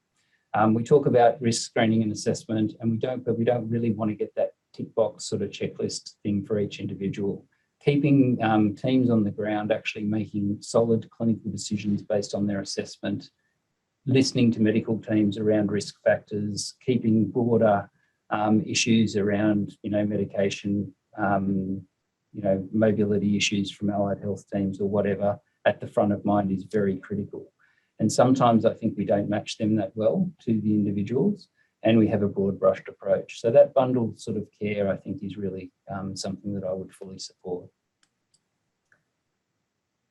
We talk about risk screening and assessment, and we don't really want to get that tick box sort of checklist thing for each individual. Keeping teams on the ground actually making solid clinical decisions based on their assessment, listening to medical teams around risk factors, keeping broader issues around, medication, mobility issues from allied health teams or whatever at the front of mind is very critical. And sometimes I think we don't match them that well to the individuals, and we have a broad brushed approach. So that bundled sort of care, I think, is really something that I would fully support.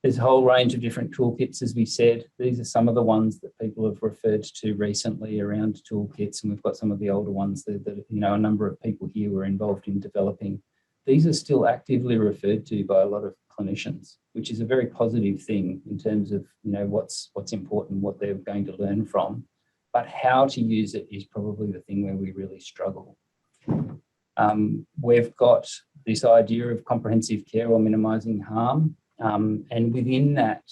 There's a whole range of different toolkits, as we said. These are some of the ones that people have referred to recently around toolkits, and we've got some of the older ones that a number of people here were involved in developing. These are still actively referred to by a lot of clinicians, which is a very positive thing in terms of what's important, what they're going to learn from, but how to use it is probably the thing where we really struggle. We've got this idea of comprehensive care or minimising harm, and within that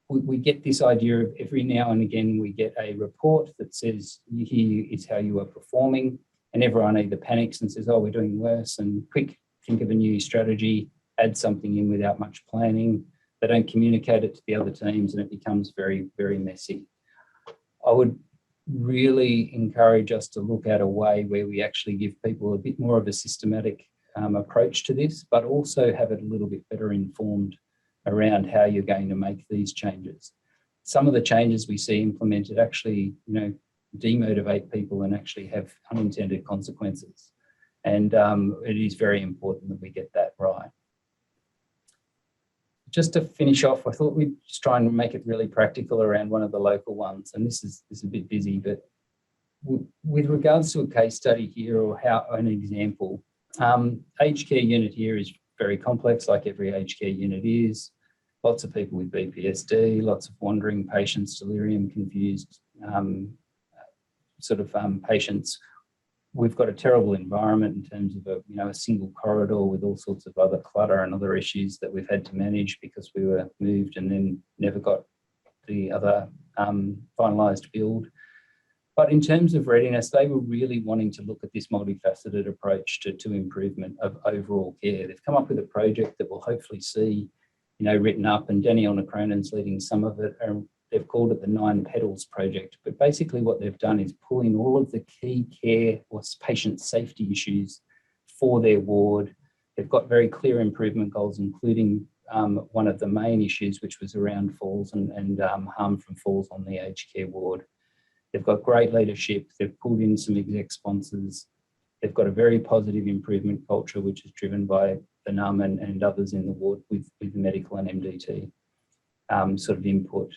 we get this idea of every now and again we get a report that says here is how you are performing, and everyone either panics and says, oh, we're doing worse, and quick, think of a new strategy, add something in without much planning. They don't communicate it to the other teams, and it becomes very, very messy. I would really encourage us to look at a way where we actually give people a bit more of a systematic approach to this, but also have it a little bit better informed around how you're going to make these changes. some of the changes we see implemented actually, demotivate people and actually have unintended consequences. And it is very important that we get that right. Just to finish off, I thought we'd just try and make it really practical around one of the local ones. And this is a bit busy, but with regards to a case study here or an example, aged care unit here is very complex, like every aged care unit is. Lots of people with BPSD, lots of wandering patients, delirium, confused patients. We've got a terrible environment in terms of a single corridor with all sorts of other clutter and other issues that we've had to manage because we were moved and then never got the other finalised build. But in terms of readiness, they were really wanting to look at this multifaceted approach to improvement of overall care. They've come up with a project that we'll hopefully see, written up, and Danielle Cronin's leading some of it. They've called it the 9 Petals Project. But basically what they've done is pull in all of the key care or patient safety issues for their ward. They've got very clear improvement goals, including one of the main issues, which was around falls and harm from falls on the aged care ward. They've got great leadership. They've pulled in some exec sponsors. They've got a very positive improvement culture, which is driven by the NUM and others in the ward with medical and MDT input.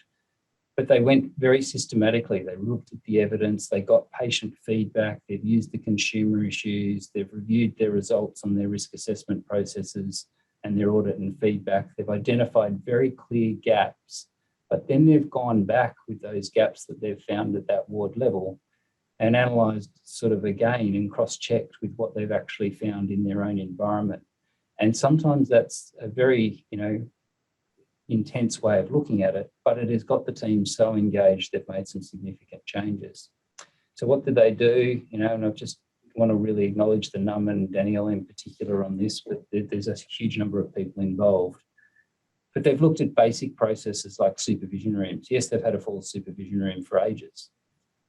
But they went very systematically. They looked at the evidence. They got patient feedback. They've used the consumer issues. They've reviewed their results on their risk assessment processes and their audit and feedback. They've identified very clear gaps. But then they've gone back with those gaps that they've found at that ward level and analysed again and cross-checked with what they've actually found in their own environment. And sometimes that's a very, intense way of looking at it, but it has got the team so engaged they've made some significant changes. So what did they do? And I just want to really acknowledge the NUM and Danielle in particular on this, but there's a huge number of people involved. But they've looked at basic processes like supervision rooms. Yes, they've had a full supervision room for ages,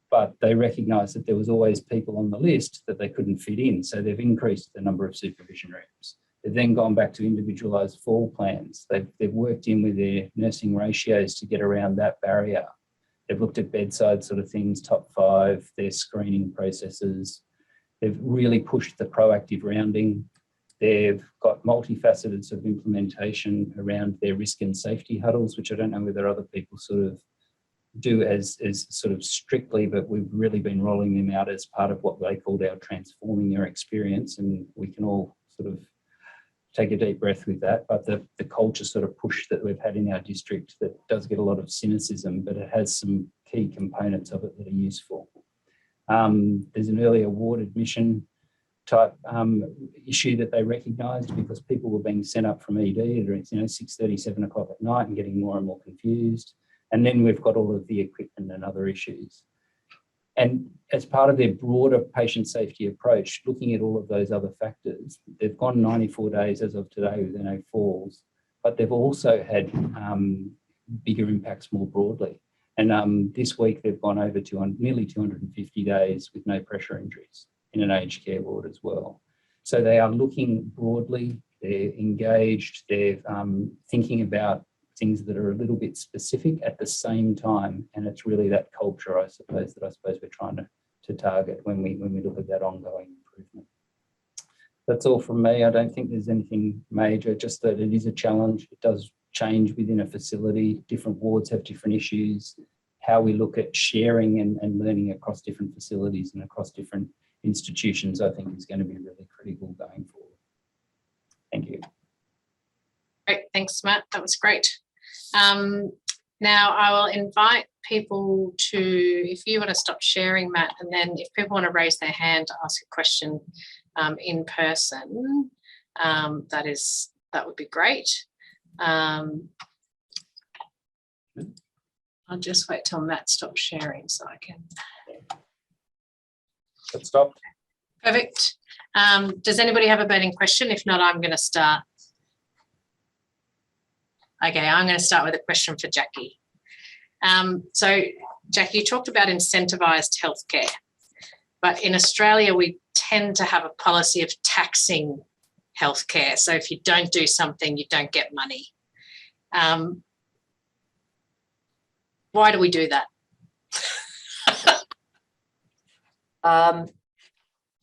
but they recognised that there was always people on the list that they couldn't fit in. So they've increased the number of supervision rooms. They've then gone back to individualised fall plans. They've worked in with their nursing ratios to get around that barrier. They've looked at bedside things, top 5, their screening processes. They've really pushed the proactive rounding. They've got multifaceted implementation around their risk and safety huddles, which I don't know whether other people do as strictly, but we've really been rolling them out as part of what they called our transforming your experience, and we can all take a deep breath with that. But the culture push that we've had in our district that does get a lot of cynicism, but it has some key components of it that are useful. There's an early award admission type issue that they recognised because people were being sent up from ED at 6:30, 7 o'clock at night and getting more and more confused. And then we've got all of the equipment and other issues. And as part of their broader patient safety approach, looking at all of those other factors, they've gone 94 days as of today with no falls, but they've also had bigger impacts more broadly. And this week they've gone over nearly 250 days with no pressure injuries in an aged care ward as well. So they are looking broadly, they're engaged, they're thinking about things that are a little bit specific at the same time, and it's really that culture, I suppose we're trying to target when we look at that ongoing improvement. That's all from me. I don't think there's anything major, just that it is a challenge. It does change within a facility. Different wards have different issues. How we look at sharing and learning across different facilities and across different institutions, I think is going to be really critical going forward. Thank you. Great, thanks, Matt. That was great. Now I will invite people to, if you want to stop sharing, Matt, and then if people want to raise their hand to ask a question in person, that would be great. I'll just wait till Matt stops sharing so I can. Let's stop. Perfect. Does anybody have a burning question? If not, I'm going to start. Okay, I'm going to start with a question for Jacqui. So, Jacqui, you talked about incentivised healthcare, but in Australia we tend to have a policy of taxing healthcare. So if you don't do something, you don't get money. Why do we do that?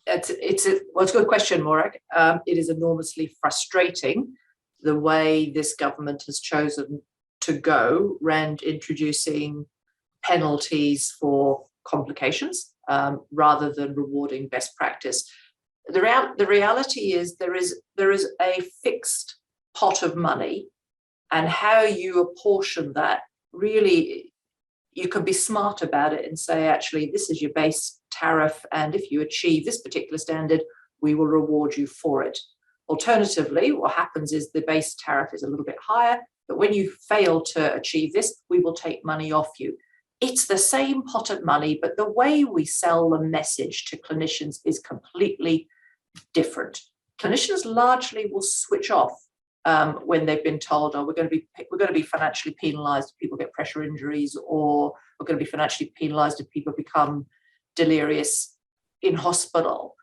It's a good question, Morag. It is enormously frustrating the way this government has chosen to go around introducing penalties for complications rather than rewarding best practice. The reality is there is a fixed pot of money, and how you apportion that, really, you can be smart about it and say, actually, this is your base tariff, and if you achieve this particular standard, we will reward you for it. Alternatively, what happens is the base tariff is a little bit higher, but when you fail to achieve this, we will take money off you. It's the same pot of money, but the way we sell the message to clinicians is completely different. Clinicians largely will switch off when they've been told, oh, we're going to be financially penalised if people get pressure injuries, or we're going to be financially penalised if people become delirious in hospital.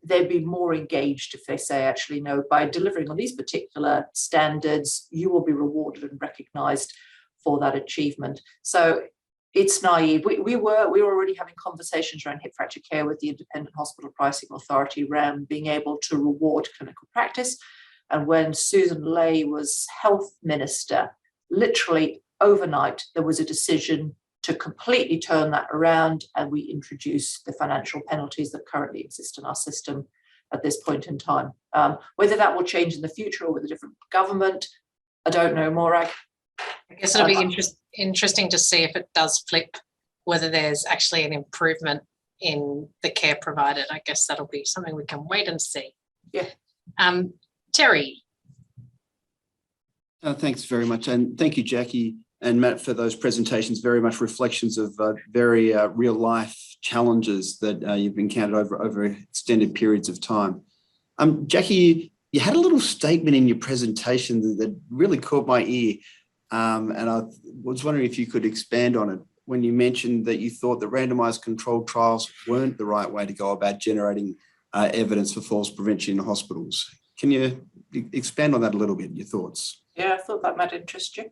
They'd be more engaged if they say, actually, no, by delivering on these particular standards, you will be rewarded and recognised for that achievement. So it's naive. We were already having conversations around hip fracture care with the Independent Hospital Pricing Authority around being able to reward clinical practice. And when Susan Ley was health minister, literally overnight, there was a decision to completely turn that around, and we introduced the financial penalties that currently exist in our system at this point in time. Whether that will change in the future or with a different government, I don't know, Morag. I guess it'll be interesting to see if it does flip, whether there's actually an improvement in the care provided. I guess that'll be something we can wait and see. Yeah. Terry. Thanks very much. And thank you, Jacqui and Matt, for those presentations. Very much reflections of very real life challenges that you've encountered over extended periods of time. Jacqui, you had a little statement in your presentation that really caught my ear. And I was wondering if you could expand on it when you mentioned that you thought that randomized controlled trials weren't the right way to go about generating evidence for falls prevention in hospitals. Can you expand on that a little bit, your thoughts? Yeah, I thought that might interest you.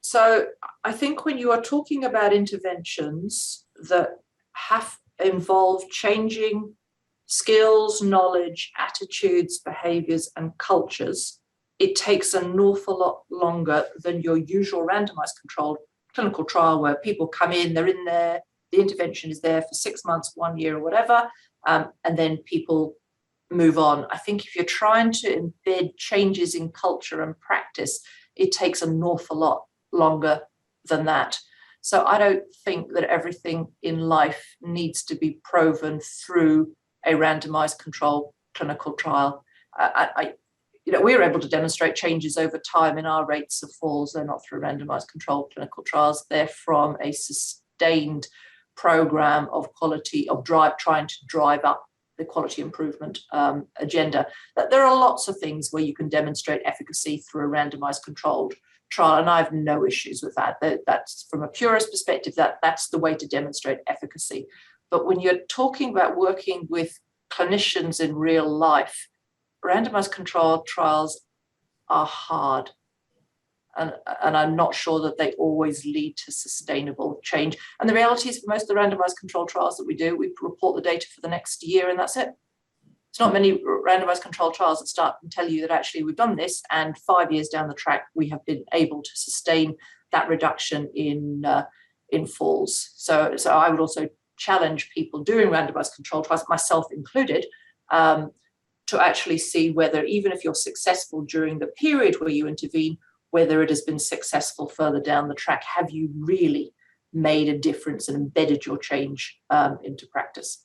So I think when you are talking about interventions that have involved changing skills, knowledge, attitudes, behaviours and cultures, it takes an awful lot longer than your usual randomised controlled clinical trial where people come in, they're in there, the intervention is there for 6 months, 1 year or whatever, and then people move on. I think if you're trying to embed changes in culture and practice, it takes an awful lot longer than that. So I don't think that everything in life needs to be proven through a randomized controlled clinical trial. We're able to demonstrate changes over time in our rates of falls. They're not through randomized controlled clinical trials. They're from a sustained program of quality, of trying to drive up the quality improvement agenda. There are lots of things where you can demonstrate efficacy through a randomized controlled trial, and I have no issues with that. That's from a purist perspective, that's the way to demonstrate efficacy. But when you're talking about working with clinicians in real life, randomized controlled trials are hard. And I'm not sure that they always lead to sustainable change. And the reality is, for most of the randomized controlled trials that we do, we report the data for the next year and that's it. It's not many randomized controlled trials that start and tell you that actually we've done this and 5 years down the track, we have been able to sustain that reduction in falls. So I would also challenge people doing randomized controlled trials, myself included, to actually see whether, even if you're successful during the period where you intervene, whether it has been successful further down the track. Have you really made a difference and embedded your change into practice?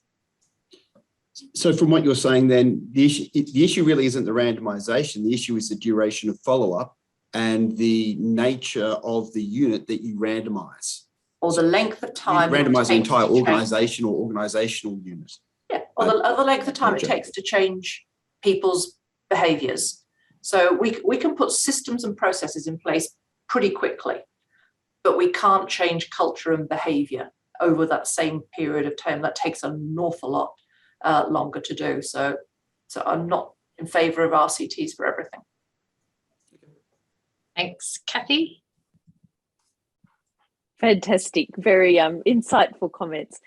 So from what you're saying then, the issue really isn't the randomization. The issue is the duration of follow-up and the nature of the unit that you randomize. Or the length of time. You randomize the entire organisation or organisational unit. Yeah, or the length of time it takes to change people's behaviours. So we can put systems and processes in place pretty quickly, but we can't change culture and behaviour over that same period of time. That takes an awful lot longer to do. So I'm not in favour of RCTs for everything. Thanks, Kathy. Fantastic, very insightful comments.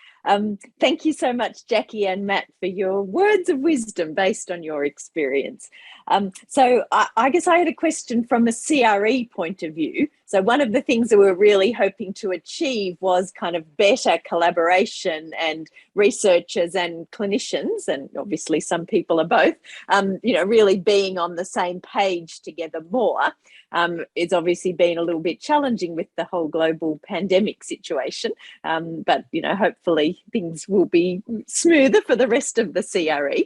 Thank you so much, Jacqui and Matt, for your words of wisdom based on your experience. So I guess I had a question from a CRE point of view. So one of the things that we're really hoping to achieve was kind of better collaboration, and researchers and clinicians, and obviously some people are both, you know, really being on the same page together more. It's obviously been a little bit challenging with the whole global pandemic situation, but, you know, hopefully things will be smoother for the rest of the CRE.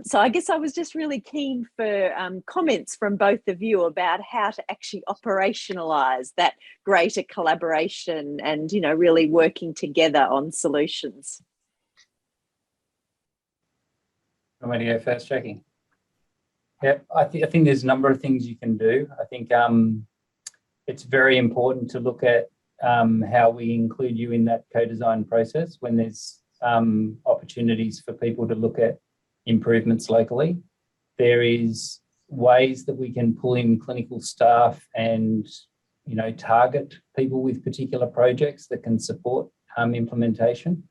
So I guess I was just really keen for comments from both of you about how to actually operationalise that greater collaboration and, you know, really working together on solutions. I'm going to go first, Jacqui. Yeah, I think there's a number of things you can do. I think it's very important to look at how we include you in that co-design process when there's opportunities for people to look at improvements locally. There is ways that we can pull in clinical staff and, you know, target people with particular projects that can support implementation.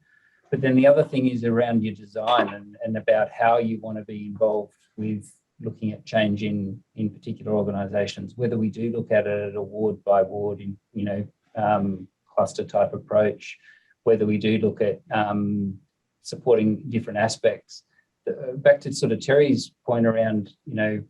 But then the other thing is around your design and about how you want to be involved with looking at change in particular organisations, whether we do look at it at a ward by ward, in, you know, cluster type approach, whether we do look at supporting different aspects. Back to sort of Terry's point around, you know,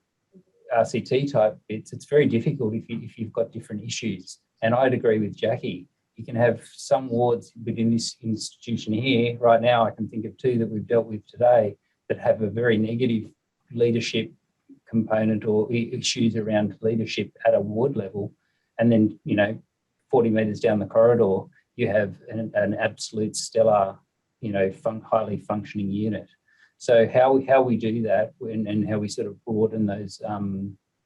RCT type bits, it's very difficult if you've got different issues. And I'd agree with Jacqui. You can have some wards within this institution here. Right now, I can think of 2 that we've dealt with today that have a very negative leadership component or issues around leadership at a ward level. And then, you know, 40 metres down the corridor, you have an absolute stellar, you know, highly functioning unit. So how we do that and how we sort of broaden those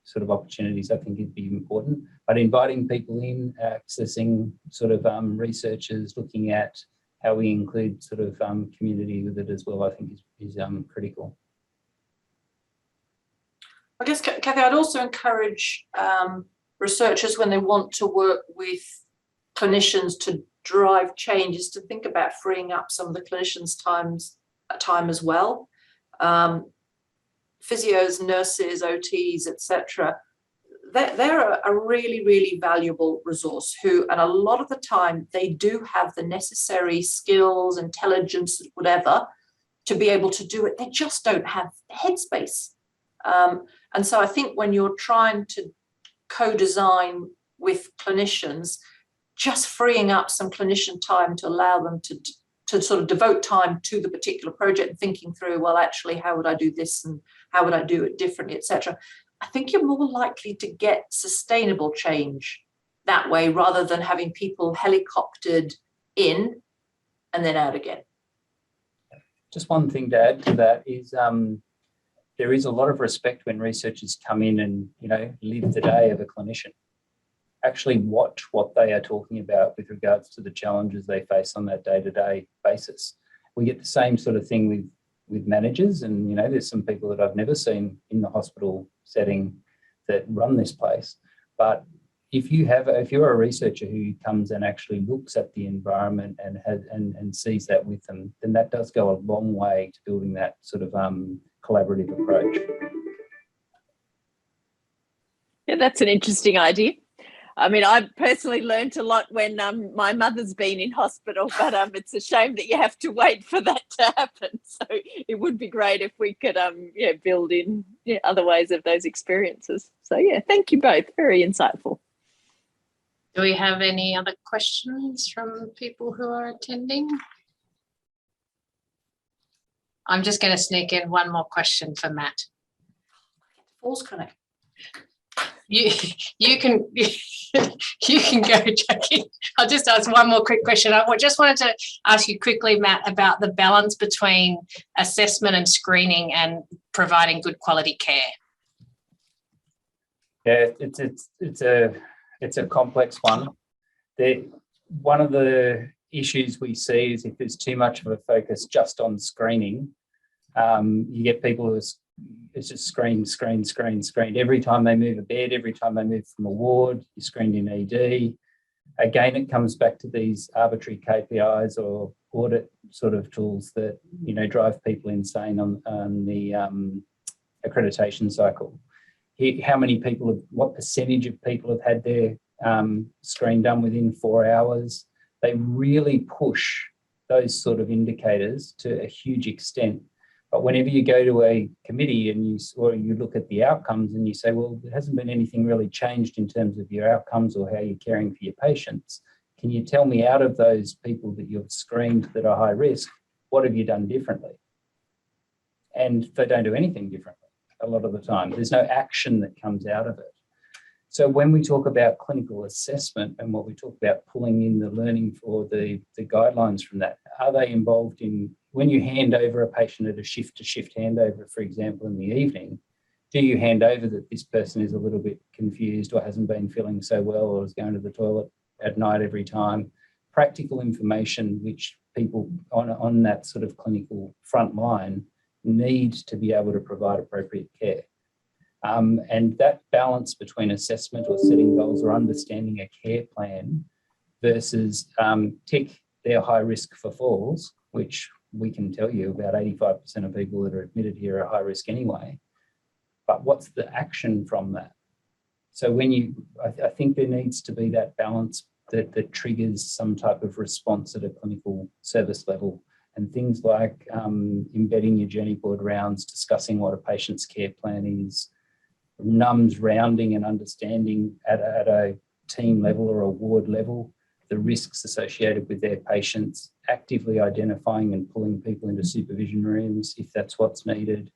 sort of opportunities, I think it'd be important. But inviting people in, accessing sort of researchers, looking at how we include sort of community with it as well, I think is critical. I guess, Kathy, I'd also encourage researchers when they want to work with clinicians to drive changes to think about freeing up some of the clinicians' time as well. Physios, nurses, OTs, etc. They're a really, really valuable resource and a lot of the time they do have the necessary skills, intelligence, whatever, to be able to do it. They just don't have the headspace. And so I think when you're trying to co-design with clinicians, just freeing up some clinician time to allow them to sort of devote time to the particular project and thinking through, well, actually, how would I do this and how would I do it differently, etc. I think you're more likely to get sustainable change that way rather than having people helicoptered in and then out again. Just one thing to add to that is there is a lot of respect when researchers come in and, you know, live the day of a clinician. Actually watch what they are talking about with regards to the challenges they face on that day-to-day basis. We get the same sort of thing with managers, and, you know, there's some people that I've never seen in the hospital setting that run this place. But if you're a researcher who comes and actually looks at the environment and sees that with them, then that does go a long way to building that sort of collaborative approach. Yeah, that's an interesting idea. I mean, I personally learned a lot when my mother's been in hospital, but it's a shame that you have to wait for that to happen. So it would be great if we could build in other ways of those experiences. So yeah, thank you both. Very insightful. Do we have any other questions from people who are attending? I'm just going to sneak in one more question for Matt. Falls connect. You can go, Jacqui. I'll just ask one more quick question. I just wanted to ask you quickly, Matt, about the balance between assessment and screening and providing good quality care. Yeah, it's a complex one. One of the issues we see is if there's too much of a focus just on screening, you get people who are it's just screened. Every time they move a bed, every time they move from a ward, you're screened in ED. Again, it comes back to these arbitrary KPIs or audit sort of tools that, you know, drive people insane on the accreditation cycle. How many people have, what percentage of people have had their screen done within 4 hours? They really push those sort of indicators to a huge extent. But whenever you go to a committee and you look at the outcomes and you say, well, there hasn't been anything really changed in terms of your outcomes or how you're caring for your patients. Can you tell me, out of those people that you've screened that are high risk, what have you done differently? And they don't do anything differently a lot of the time. There's no action that comes out of it. So when we talk about clinical assessment and what we talk about pulling in the learning for the guidelines from that, are they involved in, when you hand over a patient at a shift-to-shift handover, for example, in the evening, do you hand over that this person is a little bit confused or hasn't been feeling so well or is going to the toilet at night every time? Practical information which people on that sort of clinical front line need to be able to provide appropriate care. And that balance between assessment or setting goals or understanding a care plan versus tick, they're high risk for falls, which we can tell you about 85% of people that are admitted here are high risk anyway. But what's the action from that? So when I think there needs to be that balance that triggers some type of response at a clinical service level, and things like embedding your journey board rounds, discussing what a patient's care plan is, NUMS rounding and understanding at a team level or a ward level the risks associated with their patients, actively identifying and pulling people into supervision rooms if that's what's needed,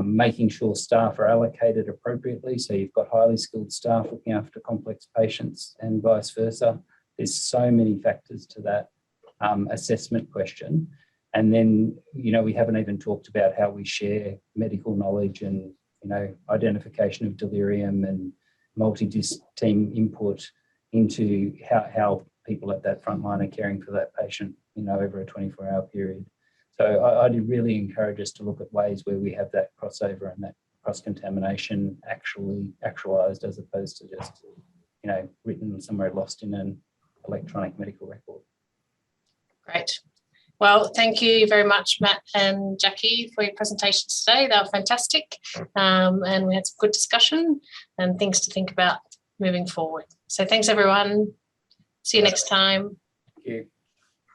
making sure staff are allocated appropriately. So you've got highly skilled staff looking after complex patients and vice versa. There's so many factors to that assessment question. And then, you know, we haven't even talked about how we share medical knowledge and, you know, identification of delirium and multi-disc team input into how people at that front line are caring for that patient, you know, over a 24-hour period. So I'd really encourage us to look at ways where we have that crossover and that cross-contamination actually actualised, as opposed to just, you know, written somewhere lost in an electronic medical record. Great. Well, thank you very much, Matt and Jacqui, for your presentations today. They were fantastic, and we had some good discussion and things to think about moving forward. So thanks, everyone. See you next time. Thank you.